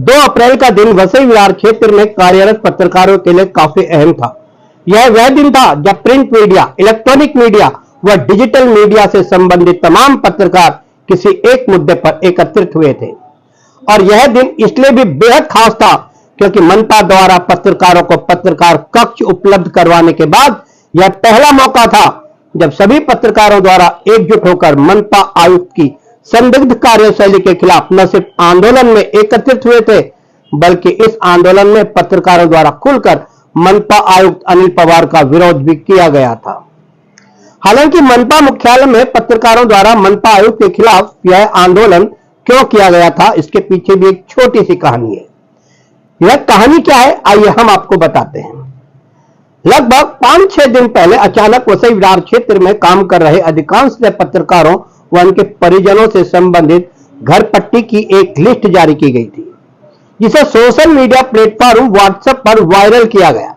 2 अप्रैल का दिन वसई विरार क्षेत्र में कार्यरत पत्रकारों के लिए काफी अहम था। यह वह दिन था जब प्रिंट मीडिया, इलेक्ट्रॉनिक मीडिया व डिजिटल मीडिया से संबंधित तमाम पत्रकार किसी एक मुद्दे पर एकत्रित हुए थे। और यह दिन इसलिए भी बेहद खास था क्योंकि मनपा द्वारा पत्रकारों को पत्रकार कक्ष उपलब्ध करवाने के बाद यह पहला मौका था जब सभी पत्रकारों द्वारा एकजुट होकर मनपा आयुक्त की संदिग्ध कार्यशैली के खिलाफ न सिर्फ आंदोलन में एकत्रित हुए थे, बल्कि इस आंदोलन में पत्रकारों द्वारा खुलकर मनपा आयुक्त अनिल पवार का विरोध भी किया गया था। हालांकि मनपा मुख्यालय में पत्रकारों द्वारा मनपा आयुक्त के खिलाफ यह आंदोलन क्यों किया गया था, इसके पीछे भी एक छोटी सी कहानी है। यह कहानी क्या है, आइए हम आपको बताते हैं। लगभग 5-6 दिन पहले अचानक वसई विरार क्षेत्र में काम कर रहे अधिकांश पत्रकारों व उनके परिजनों से संबंधित घर पट्टी की एक लिस्ट जारी की गई थी, जिसे सोशल मीडिया प्लेटफॉर्म व्हाट्सएप पर वायरल किया गया,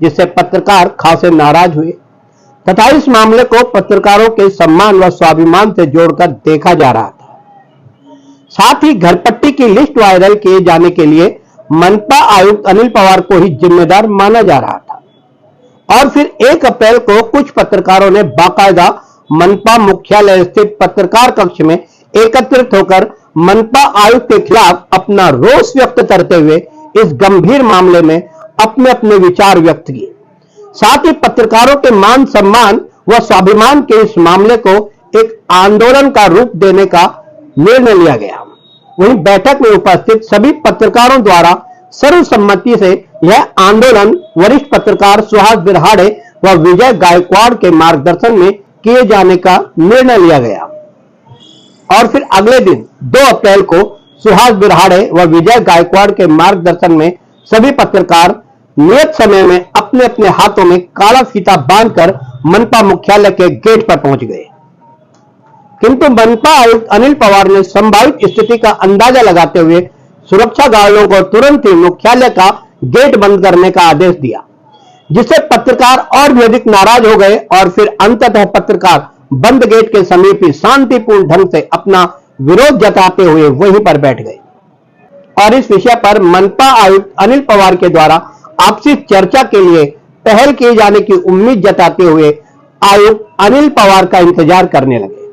जिससे पत्रकार खासे नाराज हुए तथा इस मामले को पत्रकारों के सम्मान व स्वाभिमान से जोड़कर देखा जा रहा था। साथ ही घर पट्टी की लिस्ट वायरल किए जाने के लिए मनपा आयुक्त अनिल पवार को ही जिम्मेदार माना जा रहा था। और फिर 1 अप्रैल को कुछ पत्रकारों ने बाकायदा मनपा मुख्यालय स्थित पत्रकार कक्ष में एकत्रित होकर मनपा आयुक्त के खिलाफ अपना रोष व्यक्त करते हुए इस गंभीर मामले में अपने अपने विचार व्यक्त किए। साथ ही पत्रकारों के मान सम्मान व स्वाभिमान के इस मामले को एक आंदोलन का रूप देने का निर्णय लिया गया। वहीं बैठक में उपस्थित सभी पत्रकारों द्वारा सर्वसम्मति से यह आंदोलन वरिष्ठ पत्रकार सुहास बिरहाड़े व विजय गायकवाड़ के मार्गदर्शन में किए जाने का निर्णय लिया गया। और फिर अगले दिन 2 अप्रैल को सुहास बिरहाड़े व विजय गायकवाड़ के मार्गदर्शन में सभी पत्रकार नियत समय में अपने अपने हाथों में काला फीता बांधकर मनपा मुख्यालय के गेट पर पहुंच गए। किंतु मनपा आयुक्त अनिल पवार ने संभावित स्थिति का अंदाजा लगाते हुए सुरक्षा गार्डों को तुरंत ही मुख्यालय का गेट बंद करने का आदेश दिया, जिससे पत्रकार और भी अधिक नाराज हो गए और फिर अंततः पत्रकार बंद गेट के समीप ही शांतिपूर्ण ढंग से अपना विरोध जताते हुए वहीं पर बैठ गए। और इस विषय पर मनपा आयुक्त अनिल पवार के द्वारा आपसी चर्चा के लिए पहल किए जाने की उम्मीद जताते हुए आयुक्त अनिल पवार का इंतजार करने लगे।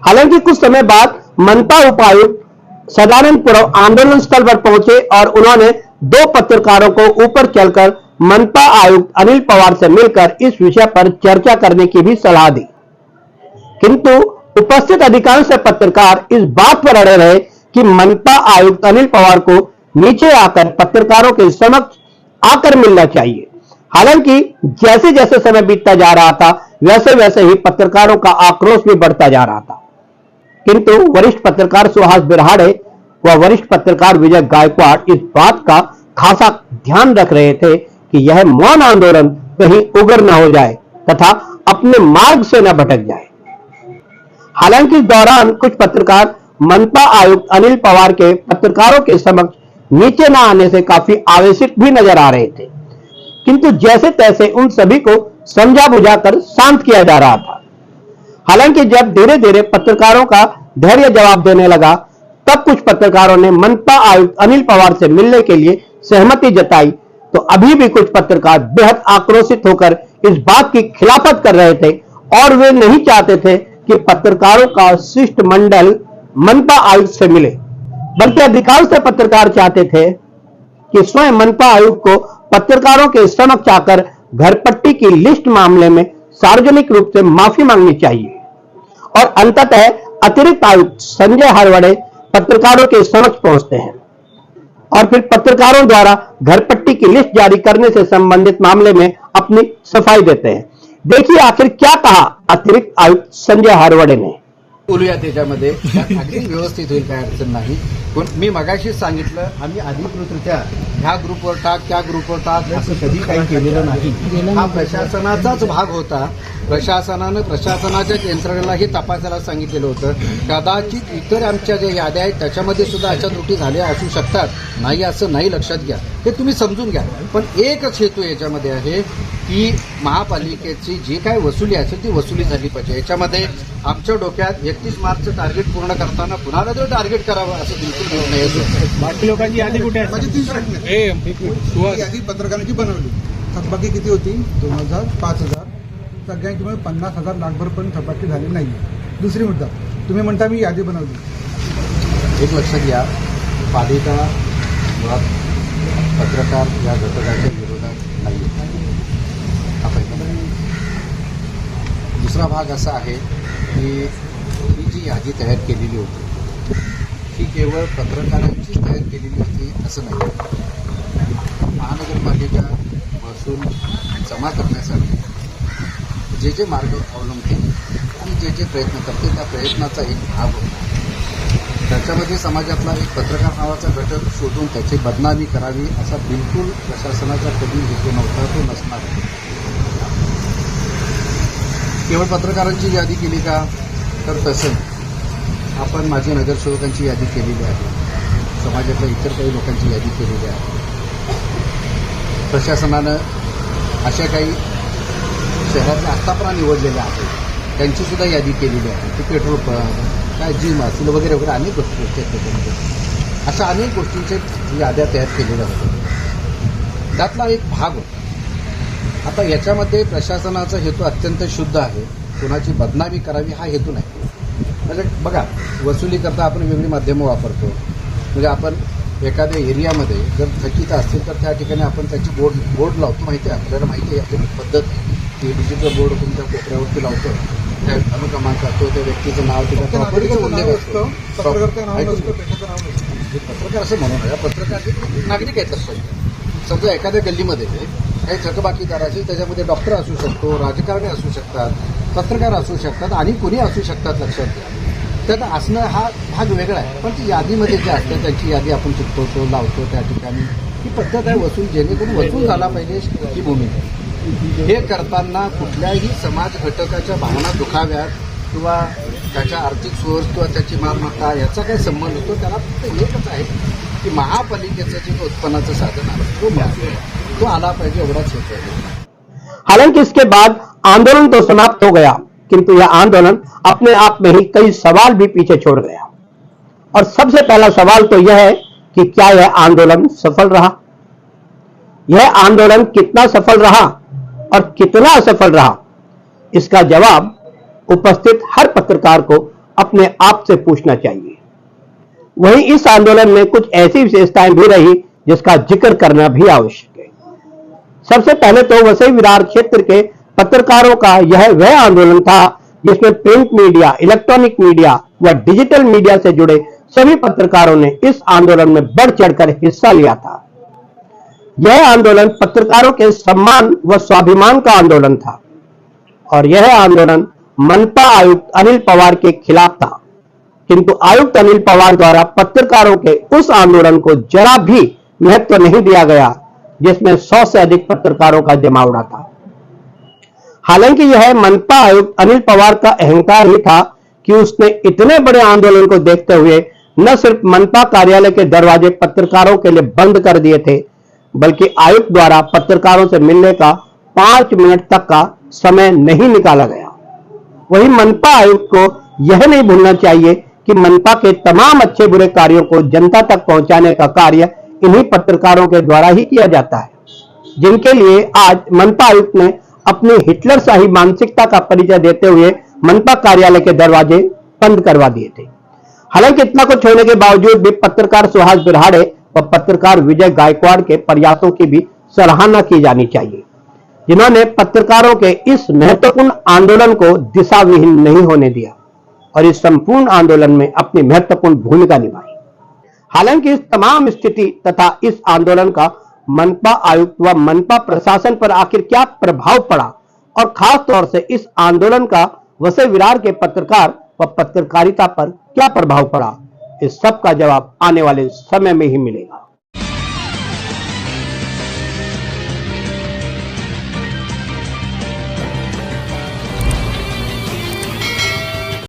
हालांकि कुछ समय बाद मनपा उपायुक्त सदानंदपुरम आंदोलन स्थल पर पहुंचे और उन्होंने 2 पत्रकारों को ऊपर चलकर मनपा आयुक्त अनिल पवार से मिलकर इस विषय पर चर्चा करने की भी सलाह दी। किंतु उपस्थित अधिकांश पत्रकार इस बात पर अड़े रहे कि मनपा आयुक्त अनिल पवार को नीचे आकर पत्रकारों के समक्ष आकर मिलना चाहिए। हालांकि जैसे जैसे समय बीतता जा रहा था वैसे वैसे ही पत्रकारों का आक्रोश भी बढ़ता जा रहा था। किंतु वरिष्ठ पत्रकार सुहास बिरहाड़े व वरिष्ठ पत्रकार विजय गायकवाड़ इस बात का खासा ध्यान रख रहे थे कि यह मौन आंदोलन कहीं उग्र न हो जाए तथा अपने मार्ग से न भटक जाए। हालांकि इस दौरान कुछ पत्रकार मनपा आयुक्त अनिल पवार के पत्रकारों के समक्ष नीचे न आने से काफी आवेशित भी नजर आ रहे थे, किंतु जैसे तैसे उन सभी को समझा बुझाकर शांत किया जा रहा था। हालांकि जब धीरे धीरे पत्रकारों का धैर्य जवाब देने लगा, तब कुछ पत्रकारों ने मनपा आयुक्त अनिल पवार से मिलने के लिए सहमति जताई, तो अभी भी कुछ पत्रकार बेहद आक्रोशित होकर इस बात की खिलाफत कर रहे थे और वे नहीं चाहते थे कि पत्रकारों का शिष्टमंडल मनपा आयुक्त से मिले, बल्कि अधिकांश पत्रकार चाहते थे कि स्वयं मनपा आयुक्त को पत्रकारों के समक्ष आकर घरपट्टी की लिस्ट मामले में सार्वजनिक रूप से माफी मांगनी चाहिए। और अंततः अतिरिक्त आयुक्त संजय हरवड़े पत्रकारों के समक्ष पहुंचते हैं और फिर पत्रकारों द्वारा घरपट्टी की लिस्ट जारी करने से संबंधित मामले में अपनी सफाई देते हैं। देखिए आखिर क्या कहा अतिरिक्त आयुक्त संजय हरवड़े ने। बोलूया त्याच्यामध्ये अगदी व्यवस्थित होईल, काय अडचण नाही। पण मी मगाशीच सांगितलं, आम्ही अधिकृतरित्या ह्या ग्रुपवर टाक त्या ग्रुपवर टाक असं कधी काही केलेलं नाही। हा प्रशासनाचाच भाग होता। प्रशासनाच्या यंत्रणेलाही तपासायला सांगितलेलं होतं। कदाचित इतर आमच्या ज्या याद्या आहेत त्याच्यामध्ये सुद्धा अशा त्रुटी झाल्या असू शकतात, नाही असं नाही, लक्षात घ्या, हे तुम्ही समजून घ्या। पण एकच हेतू याच्यामध्ये आहे की महापालिकेची जी काय वसुली असेल ती वसुली झाली पाहिजे. याच्यामध्ये आमच्या डोक्यात 31 मार्चचं टार्गेट पूर्ण करताना पुन्हा जो टार्गेट करावं असं बिलकुल होत नाही. बाकी लोकांची यादी कुठे आहे? माझी 3 प्रश्न यादी पत्रकारांची बनवली. थकबाकी किती होती? 2000, 5000. सगळ्यांची मिळून 50,000 लाखभर पण थकबाकी झाली नाही. दुसरी मुद्दा, तुम्ही म्हणता मी यादी बनवली. एक लक्षात घ्या, पालिका मुळात पत्रकार या घटकाच्या विरोधात नाही. हा पहिला भाग. दुसरा भाग असा आहे की ही जी यादी तयार केलेली होती ही केवळ पत्रकारांची तयार केलेली होती असं नाही. महानगरपालिका महसूल जमा करण्यासाठी जे जे मार्ग अवलंबते आणि जे प्रयत्न करते त्या प्रयत्नाचा एक भाग होता. त्याच्यामध्ये समाजातला एक पत्रकार नावाचा घटक शोधून त्याची बदनामी करावी असा बिलकुल प्रशासनाचा कधी हेतू नव्हता, तो नसणार. केवळ पत्रकारांची यादी केली का? तर तसं आपण माझ्या नगरसेवकांची यादी केलेली आहे, समाजातल्या इतर काही लोकांची यादी केलेली आहे. प्रशासनानं अशा काही शहरातल्या आस्थापना निवडलेल्या आहेत त्यांची सुद्धा यादी केलेली आहे. ते पेट्रोल पंप, काय जिम असतील वगैरे वगैरे अनेक गोष्टी आहेत त्याच्यामध्ये. अशा अनेक गोष्टींच्या याद्या तयार केलेल्या होत्या. त्यातला एक भाग होता. आता याच्यामध्ये प्रशासनाचा हेतू अत्यंत शुद्ध आहे, कुणाची बदनामी करावी हा हेतू नाही. म्हणजे बघा, वसुली करता आपण वेगळी माध्यमं वापरतो. म्हणजे आपण एखाद्या एरियामध्ये जर थकीत असतील तर त्या ठिकाणी आपण त्याची बोर्ड लावतो. माहिती आहे आपल्याला, माहिती आहे आपली पद्धत की डिजिटल बोर्ड तुमच्या कोपऱ्यावरती लावतो. त्या अनुक्रमांक असतो, त्या व्यक्तीचं नाव, त्याच्या प्रॉपर्टीचा उल्लेख असतो. पत्रकार असं म्हणू नका, पत्रकार नागरिक आहेत असतो. समजा एखाद्या गल्लीमध्ये काही थकबाकीदार असेल, त्याच्यामध्ये डॉक्टर असू शकतो, राजकारणी असू शकतात, पत्रकार असू शकतात आणि कुणी असू शकतात. लक्षात घ्या, त्यात असणं हा भाग वेगळा आहे. पण ती यादीमध्ये जे असतं त्यांची यादी आपण चिकटवतो, लावतो त्या ठिकाणी. ही पद्धत आहे वसूल, जेणेकरून वसूल झाला पाहिजे ही भूमिका आहे. हे करताना कुठल्याही समाज घटकाच्या भावना दुखाव्यात किंवा त्याच्या आर्थिक सोर्स किंवा त्याची मालमत्ता याचा काही संबंध होतो. त्याला फक्त एकच आहे कि महापालिकेचं जे उत्पन्नाचं साधन आहे तो आला पाहिजे, एवढाच होतो. हालांकि इसके बाद आंदोलन तो समाप्त हो गया, किंतु यह आंदोलन अपने आप में ही कई सवाल भी पीछे छोड़ गया. और सबसे पहला सवाल तो यह है कि क्या यह आंदोलन सफल रहा? यह आंदोलन कितना सफल रहा और कितना असफल रहा, इसका जवाब उपस्थित हर पत्रकार को अपने आप से पूछना चाहिए. वहीं इस आंदोलन में कुछ ऐसी विशेषताएं भी रही जिसका जिक्र करना भी आवश्यक है. सबसे पहले तो वसई विरार क्षेत्र के पत्रकारों का यह वह आंदोलन था जिसमें प्रिंट मीडिया, इलेक्ट्रॉनिक मीडिया व डिजिटल मीडिया से जुड़े सभी पत्रकारों ने इस आंदोलन में बढ़ चढ़कर हिस्सा लिया था. यह आंदोलन पत्रकारों के सम्मान व स्वाभिमान का आंदोलन था और यह आंदोलन मनपा आयुक्त अनिल पवार के खिलाफ था. किंतु आयुक्त अनिल पवार द्वारा पत्रकारों के उस आंदोलन को जरा भी महत्व नहीं दिया गया जिसमें 100 से अधिक पत्रकारों का जमावड़ा था. हालांकि यह मनपा आयुक्त अनिल पवार का अहंकार ही था कि उसने इतने बड़े आंदोलन को देखते हुए न सिर्फ मनपा कार्यालय के दरवाजे पत्रकारों के लिए बंद कर दिए थे, बल्कि आयुक्त द्वारा पत्रकारों से मिलने का 5 मिनट तक का समय नहीं निकाला गया. वहीं मनपा आयुक्त को यह नहीं भूलना चाहिए कि मनपा के तमाम अच्छे बुरे कार्यों को जनता तक पहुंचाने का कार्य इन्हीं पत्रकारों के द्वारा ही किया जाता है, जिनके लिए आज मनपा आयुक्त ने अपनी हिटलरशाही मानसिकता का परिचय देते हुए मनपा कार्यालय के दरवाजे बंद करवा दिए थे. हालांकि इतना कुछ होने के बावजूद भी पत्रकार सुहास बिरहाड़े व पत्रकार विजय गायकवाड़ के प्रयासों की भी सराहना की जानी चाहिए, जिन्होंने पत्रकारों के इस महत्वपूर्ण आंदोलन को दिशाविहीन नहीं होने दिया और इस संपूर्ण आंदोलन में अपनी महत्वपूर्ण भूमिका निभाई. हालांकि इस तमाम स्थिति तथा इस आंदोलन का मनपा आयुक्त व मनपा प्रशासन पर आखिर क्या प्रभाव पड़ा और खास तौर से इस आंदोलन का वसई विरार के पत्रकार व पत्रकारिता पर क्या प्रभाव पड़ा, इस सब का जवाब आने वाले समय में ही मिलेगा.